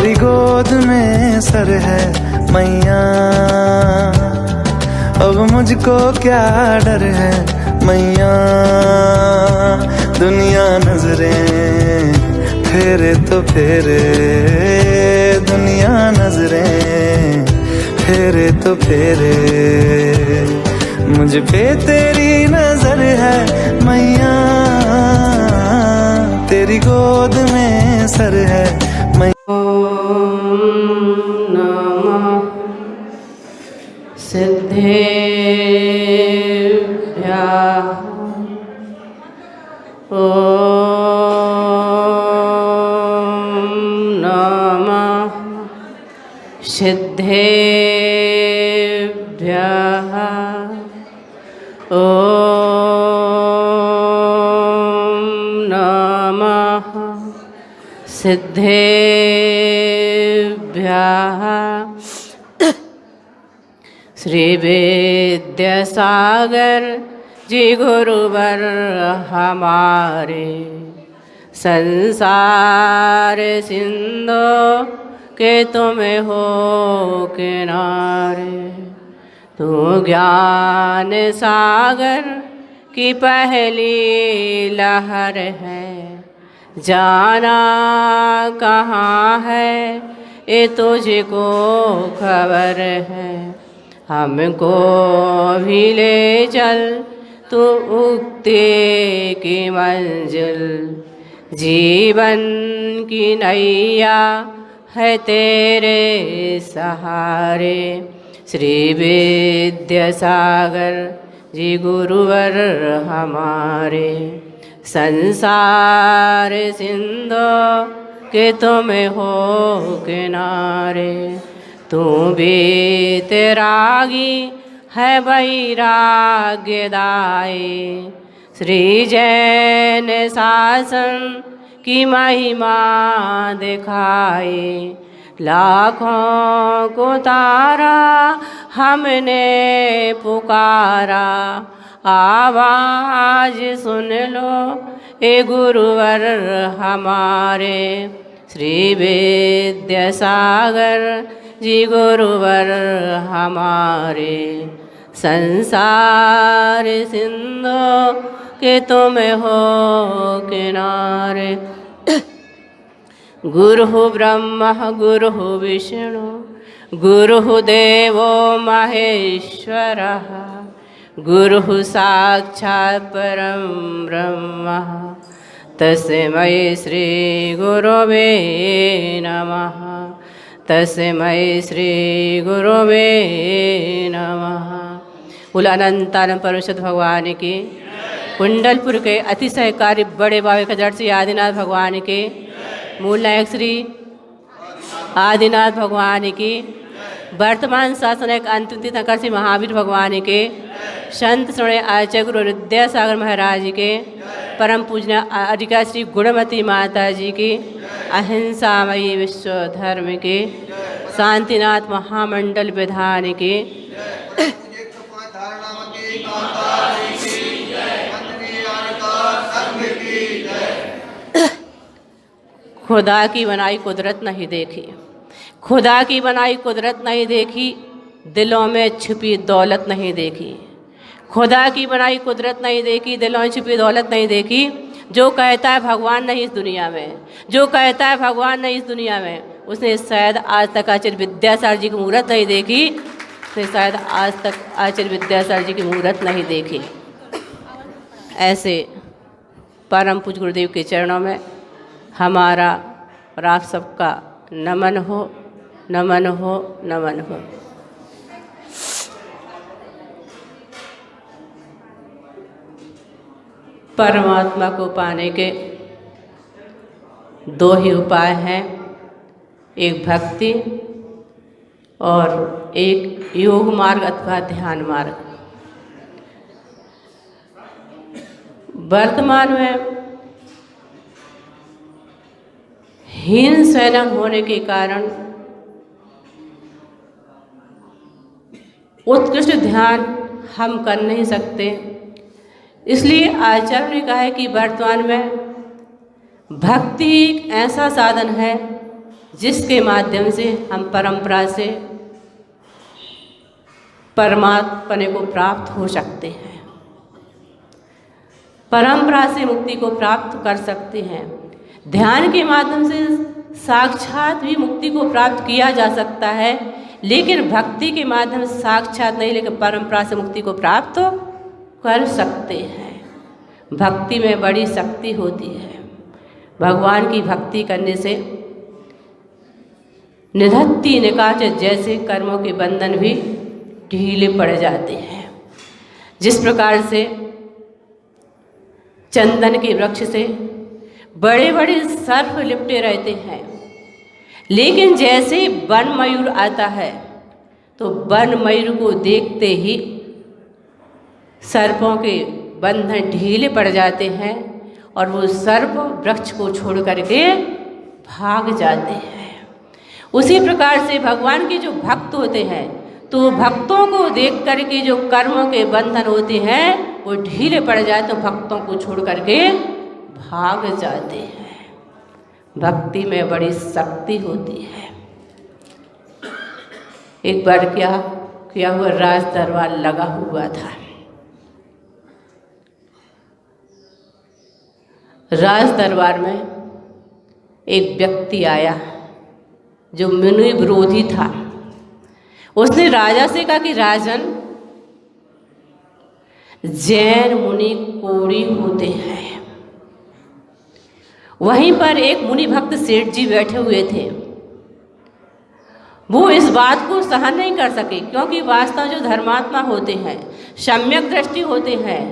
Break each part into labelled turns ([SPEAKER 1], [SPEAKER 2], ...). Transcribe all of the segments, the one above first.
[SPEAKER 1] तेरी गोद में सर है मैया, अब मुझको क्या डर है मैया। दुनिया नजरें फेरे तो फेरे, दुनिया नजरें फेरे तो फेरे, मुझ पे तेरी नजर है मैया, तेरी गोद में सर है मैया।
[SPEAKER 2] ओम नमः सिद्धेभ्यः। ओम नमः सिद्धेभ्यः। ओम नमः सिद्धेभ्यः। श्री विद्यासागर जी गुरुवर हमारे, संसार सिंधु के तुम हो किनारे। तू ज्ञान सागर की पहली लहर है, जाना कहाँ है ये तुझको खबर है। हमको भी ले चल तू उगते की मंजिल, जीवन की नैया है तेरे सहारे। श्री विद्यासागर जी गुरुवर हमारे, संसार सिंधु के तुम हो किनारे। तू बेतरागी है वैराग्यदायी, श्री जैन शासन की महिमा दिखाए। लाखों को तारा हमने पुकारा, आवाज सुन लो ए गुरुवर हमारे। श्री विद्यासागर जी गुरुवर हमारे, संसार सिंधु के तुम हो किनारे। गुरु ब्रह्मा गुरु विष्णु गुरु देवो महेश्वरः, गुरु साक्षात् परं ब्रह्म, तस्मै श्री गुरवे नमः। तस्मै श्री गुरवे नमः। बोल अनंतानंद परमेश्वर भगवान की। कुंडलपुर के अतिशयकारी बड़े बाबे का जड़ श्री आदिनाथ भगवान के, मूल नायक श्री आदिनाथ भगवान की, वर्तमान शासन एक अंतिम तीर्थंकर श्री महावीर भगवान के, संत श्रवण आचार्य गुरु विद्यासागर महाराज के, परम पूजनीय अरिका श्री गुणमती माता जी की, अहिंसामयी विश्व धर्म के, शांतिनाथ महामंडल विधान के, खुदा की बनाई कुदरत नहीं देखी, खुदा की बनाई कुदरत नहीं देखी, दिलों में छुपी दौलत नहीं देखी। खुदा की बनाई कुदरत नहीं देखी, दिलों में छुपी दौलत नहीं देखी। जो कहता है भगवान नहीं इस दुनिया में, जो कहता है भगवान नहीं इस दुनिया में, उसने शायद आज तक आचार्य विद्यासागर जी की मूर्त नहीं देखी, उसने शायद आज तक आचार्य विद्यासागर जी की मूर्त नहीं देखी। ऐसे परम पूज्य गुरुदेव के चरणों में हमारा और आप सबका नमन हो, नमन हो, नमन हो। परमात्मा को पाने के दो ही उपाय हैं, एक भक्ति और एक योग मार्ग अथवा ध्यान मार्ग। वर्तमान में हीन स्वयं होने के कारण उत्कृष्ट ध्यान हम कर नहीं सकते। इसलिए आचार्य ने कहा है कि वर्तमान में भक्ति एक ऐसा साधन है जिसके माध्यम से हम परंपरा से परमात्मा को प्राप्त हो सकते हैं, परंपरा से मुक्ति को प्राप्त कर सकते हैं। ध्यान के माध्यम से साक्षात भी मुक्ति को प्राप्त किया जा सकता है, लेकिन भक्ति के माध्यम से साक्षात नहीं, लेकिन परंपरा से मुक्ति को प्राप्त कर सकते हैं। भक्ति में बड़ी शक्ति होती है। भगवान की भक्ति करने से निधत्ति निकाच जैसे कर्मों के बंधन भी ढीले पड़ जाते हैं। जिस प्रकार से चंदन के वृक्ष से बड़े बड़े सर्प लिपटे रहते हैं, लेकिन जैसे वन मयूर आता है तो वन मयूर को देखते ही सर्पों के बंधन ढीले पड़ जाते हैं और वो सर्प वृक्ष को छोड़ करके भाग जाते हैं। उसी प्रकार से भगवान के जो भक्त होते हैं, तो भक्तों को देख करके जो कर्मों के बंधन होते हैं वो ढीले पड़ जाते, तो भक्तों को छोड़ करके भाग जाते हैं। भक्ति में बड़ी शक्ति होती है। एक बार क्या हुआ, राज दरबार लगा हुआ था। राज दरबार में एक व्यक्ति आया जो मुनि विरोधी था। उसने राजा से कहा कि राजन, जैन मुनि कोढ़ी होते हैं। वहीं पर एक मुनि भक्त सेठ जी बैठे हुए थे। वो इस बात को सहन नहीं कर सके, क्योंकि वास्तव जो धर्मात्मा होते हैं, सम्यक दृष्टि होते हैं,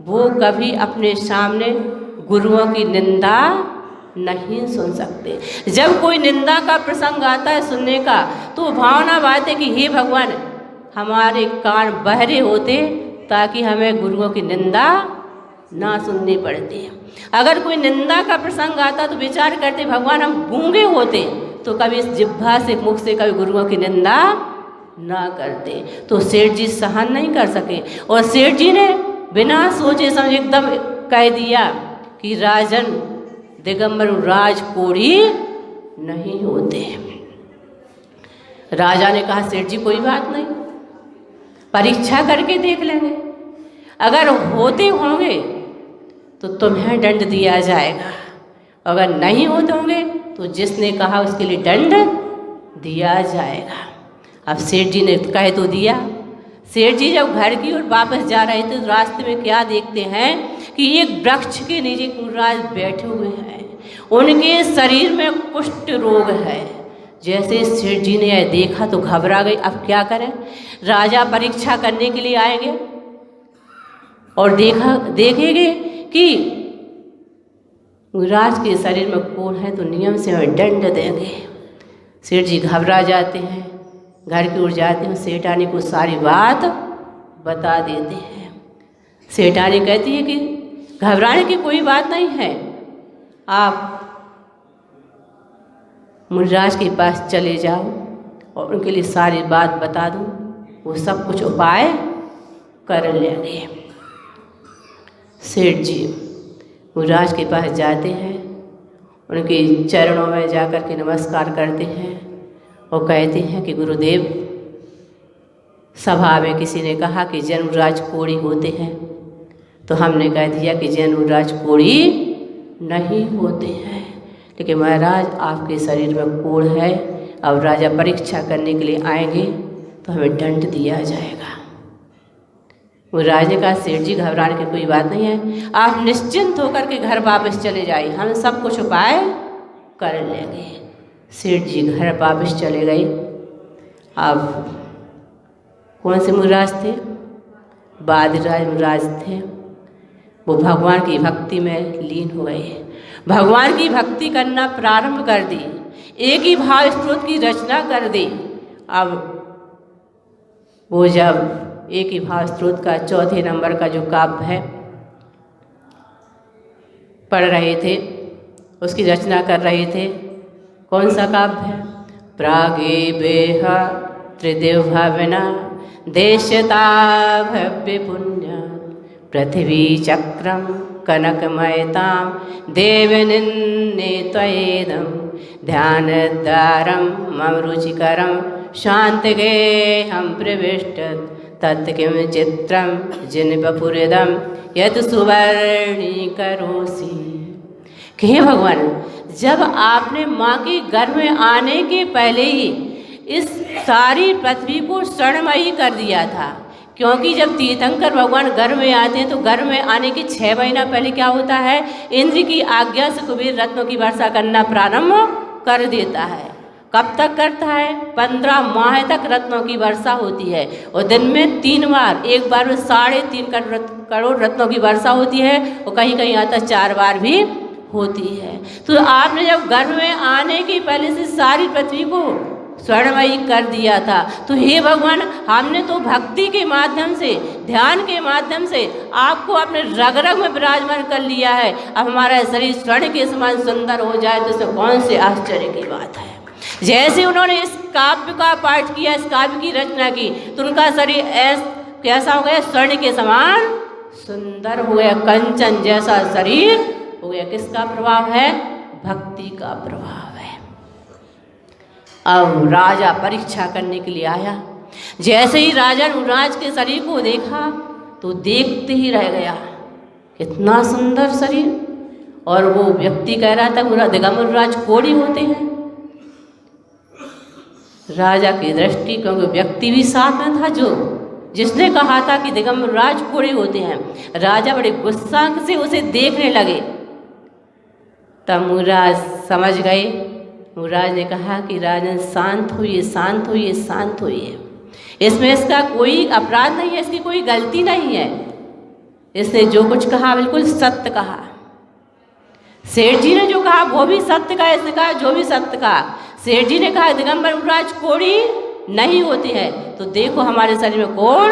[SPEAKER 2] वो कभी अपने सामने गुरुओं की निंदा नहीं सुन सकते। जब कोई निंदा का प्रसंग आता है सुनने का, तो भावना बात है कि हे भगवान, हमारे कान बहरे होते ताकि हमें गुरुओं की निंदा ना सुननी पड़ती है। अगर कोई निंदा का प्रसंग आता तो विचार करते भगवान हम गूंगे होते तो कभी इस जिह्वा से, मुख से कभी गुरुओं की निंदा ना करते। तो सेठ जी सहन नहीं कर सके और सेठ जी ने बिना सोचे समझे एकदम कह दिया कि राजन, दिगंबर राज कोढ़ी नहीं होते। राजा ने कहा सेठ जी कोई बात नहीं, परीक्षा करके देख लेंगे, अगर होते होंगे तो तुम्हें दंड दिया जाएगा, अगर नहीं होते होंगे तो जिसने कहा उसके लिए दंड दिया जाएगा। अब सेठ जी ने कह तो दिया। सेठ जी जब घर की ओर वापस जा रहे थे तो रास्ते में क्या देखते हैं कि एक वृक्ष के नीचे कुंवरराज बैठे हुए हैं, उनके शरीर में कुष्ठ रोग है। जैसे सेठ जी ने यह देखा तो घबरा गई। अब क्या करें, राजा परीक्षा करने के लिए आएंगे और देखेंगे कि राज के शरीर में कोढ़ है तो नियम से हमें दंड देंगे। सेठ जी घबरा जाते हैं, घर की ओर जाते हैं, सेठानी को सारी बात बता देते हैं। सेठानी कहती है कि घबराने की कोई बात नहीं है, आप मुनिराज के पास चले जाओ और उनके लिए सारी बात बता दो, वो सब कुछ उपाय कर लेंगे। सेठ जी मुनिराज के पास जाते हैं, उनके चरणों में जाकर के नमस्कार करते हैं और कहते हैं कि गुरुदेव, सभा में किसी ने कहा कि जन्मराज कोढ़ी होते हैं, तो हमने कह दिया कि जन्मराज कोढ़ी नहीं होते हैं, लेकिन महाराज आपके शरीर में कोढ़ है, अब राजा परीक्षा करने के लिए आएंगे तो हमें दंड दिया जाएगा। वो राजा का सेठ जी घबराने की कोई बात नहीं है, आप निश्चिंत होकर के घर वापस चले जाइए, हम सब कुछ उपाय कर लेंगे। सेठ जी घर वापस चले गए। अब कौन से मुनिराज थे? बादराज मुनिराज थे। वो भगवान की भक्ति में लीन हो गए, भगवान की भक्ति करना प्रारंभ कर दी, एक ही भाव स्त्रोत की रचना कर दी। अब वो जब एक ही भाव स्त्रोत का चौथे नंबर का जो काव्य है पढ़ रहे थे, उसकी रचना कर रहे थे। कौन सा काव्य है? प्रागे बेह त्रिदेव भावना देशता भव्य पुण्य पृथ्वी चक्रम कनकमयतां देवनिन्ने त्वयेदं ध्यानद्वारं मम रुचिकरं शान्तिगेहं प्रविष्टत् तत् किं चित्रं जिनवपुरिदं यत् सुवर्णीकरोसि। कि हे भगवान, जब आपने माँ के गर्भ में आने के पहले ही इस सारी पृथ्वी को स्वर्णमयी कर दिया था, क्योंकि जब तीर्थंकर भगवान गर्भ में आते हैं तो गर्भ में आने के 6 महीना पहले क्या होता है, इंद्र की आज्ञा से कुबेर रत्नों की वर्षा करना प्रारंभ कर देता है। कब तक करता है? 15 माह तक रत्नों की वर्षा होती है और दिन में 3 बार, एक बार में 3.5 करोड़ रत्नों की वर्षा होती है और कहीं कहीं आता 4 बार भी होती है। तो आपने जब गर्भ में आने के पहले से सारी पृथ्वी को स्वर्णमयी कर दिया था, तो हे भगवान, हमने तो भक्ति के माध्यम से, ध्यान के माध्यम से आपको अपने रग रग में विराजमान कर लिया है। अब हमारा शरीर स्वर्ण के समान सुंदर हो जाए तो इसमें कौन से आश्चर्य की बात है। जैसे उन्होंने इस काव्य का पाठ किया, इस काव्य की रचना की, तो उनका शरीर कैसा हो गया? स्वर्ण के समान सुंदर हो गया, कंचन जैसा शरीर हो गया। किसका प्रभाव है? भक्ति का प्रभाव है। अब राजा परीक्षा करने के लिए आया। जैसे ही राजा ने राज के शरीर को देखा तो देखते ही रह गया, कितना सुंदर शरीर। और वो व्यक्ति कह रहा था पूरा दिगंबर राज कोड़ी होते हैं। राजा की दृष्टि, क्योंकि व्यक्ति भी साथ में था जो जिसने कहा था कि दिगंबर राज कोड़ी होते हैं, राजा बड़े गुस्सा से उसे देखने लगे। तब मुराज समझ गए। मुराज ने कहा कि राजन शांत होइए, शांत होइए, शांत होइए। इसमें इसका कोई अपराध नहीं है, इसकी कोई गलती नहीं है। इसने जो कुछ कहा बिल्कुल सत्य कहा। सेठ जी ने जो कहा वो भी सत्य कहा, इसने कहा जो भी सत्य कहा। सेठ जी ने कहा दिगंबर राज कोड़ी नहीं होती है, तो देखो हमारे शरीर में कोड़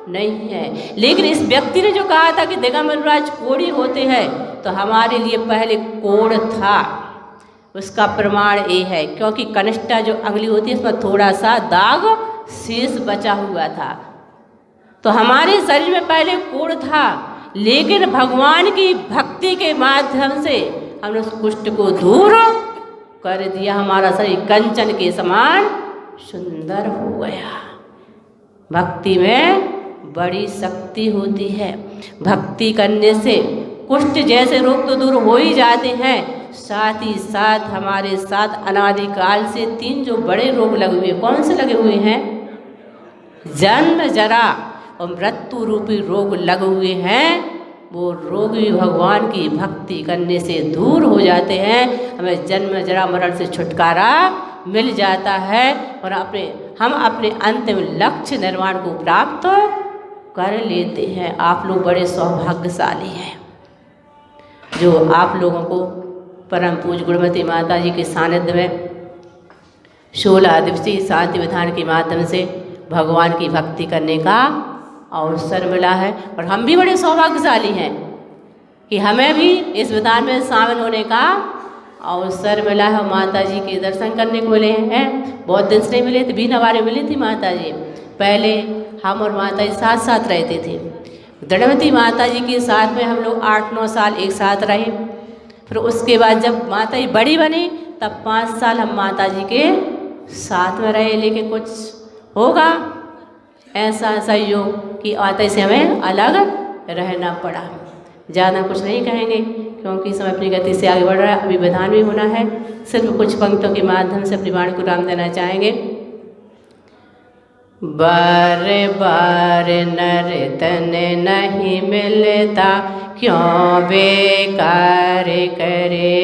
[SPEAKER 2] नहीं है। लेकिन इस व्यक्ति ने जो कहा था कि दिगंबर राज कोड़ी होते हैं, तो हमारे लिए पहले कोड़ था। उसका प्रमाण ये है, क्योंकि कनिष्ठा जो अंगुली होती है उसमें थोड़ा सा दाग शेष बचा हुआ था। तो हमारे शरीर में पहले कोड़ था, लेकिन भगवान की भक्ति के माध्यम से हमने उस कुष्ठ को दूर कर दिया। हमारा शरीर कंचन के समान सुंदर हो गया। भक्ति में बड़ी शक्ति होती है। भक्ति करने से कुष्ठ जैसे रोग तो दूर हो ही जाते हैं, साथ ही साथ हमारे साथ अनादिकाल से 3 जो बड़े रोग लगे हुए, कौन से लगे हुए हैं? जन्म, जरा और मृत्यु रूपी रोग लगे हुए हैं। वो रोग भी भगवान की भक्ति करने से दूर हो जाते हैं। हमें जन्म, जरा, मरण से छुटकारा मिल जाता है और हम अपने अंतिम लक्ष्य निर्माण को प्राप्त कर लेते हैं। आप लोग बड़े सौभाग्यशाली हैं जो आप लोगों को परम पूज्य गुणमती माता जी के सानिध्य में 16 दिवसीय शांति विधान के माध्यम से भगवान की भक्ति करने का अवसर मिला है। और हम भी बड़े सौभाग्यशाली हैं कि हमें भी इस विधान में शामिल होने का अवसर मिला है। माता जी के दर्शन करने को मिले हैं। बहुत दिन से नहीं मिले थे, बीना बारे मिली थी माता जी। पहले हम और माता जी साथ साथ रहते थे। दृढ़वती माता जी के साथ में हम लोग 8-9 साल एक साथ रहे। फिर उसके बाद जब माता जी बड़ी बनी तब 5 साल हम माता जी के साथ में रहे। लेकिन कुछ होगा ऐसा संयोग कि माता से हमें अलग रहना पड़ा। ज़्यादा कुछ नहीं कहेंगे क्योंकि समय अपनी गति से आगे बढ़ रहा है। अभी विधान भी होना है। सिर्फ कुछ पंक्तियों के माध्यम से अपनी वाणी को राम देना चाहेंगे। बार बार नर तन नहीं मिलता, क्यों बेकार करे।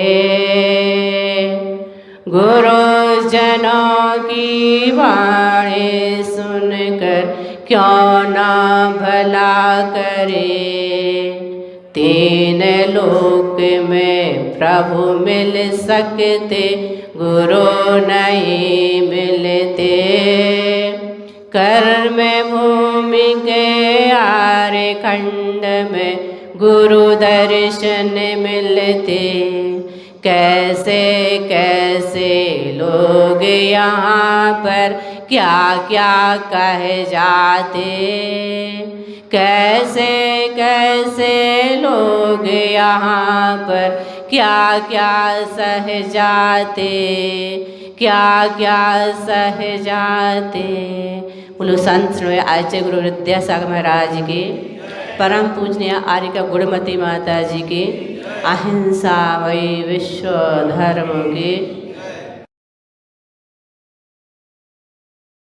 [SPEAKER 2] गुरुजनों की वाणी सुनकर क्यों ना भला करे। 3 लोक में प्रभु मिल सकते, गुरु नहीं मिलते। कर्म भूमि के आर्य खंड में गुरु दर्शन मिलते। कैसे कैसे लोग यहाँ पर क्या क्या कह जाते, कैसे कैसे लोग यहाँ पर क्या क्या सह जाते, क्या क्या सह जाते। बोलो संत श्री आचार्य गुरु विद्यासागर महाराज की, परम पूजनीय आर्यका गुणमती माता जी की, अहिंसा वही विश्व धर्म की।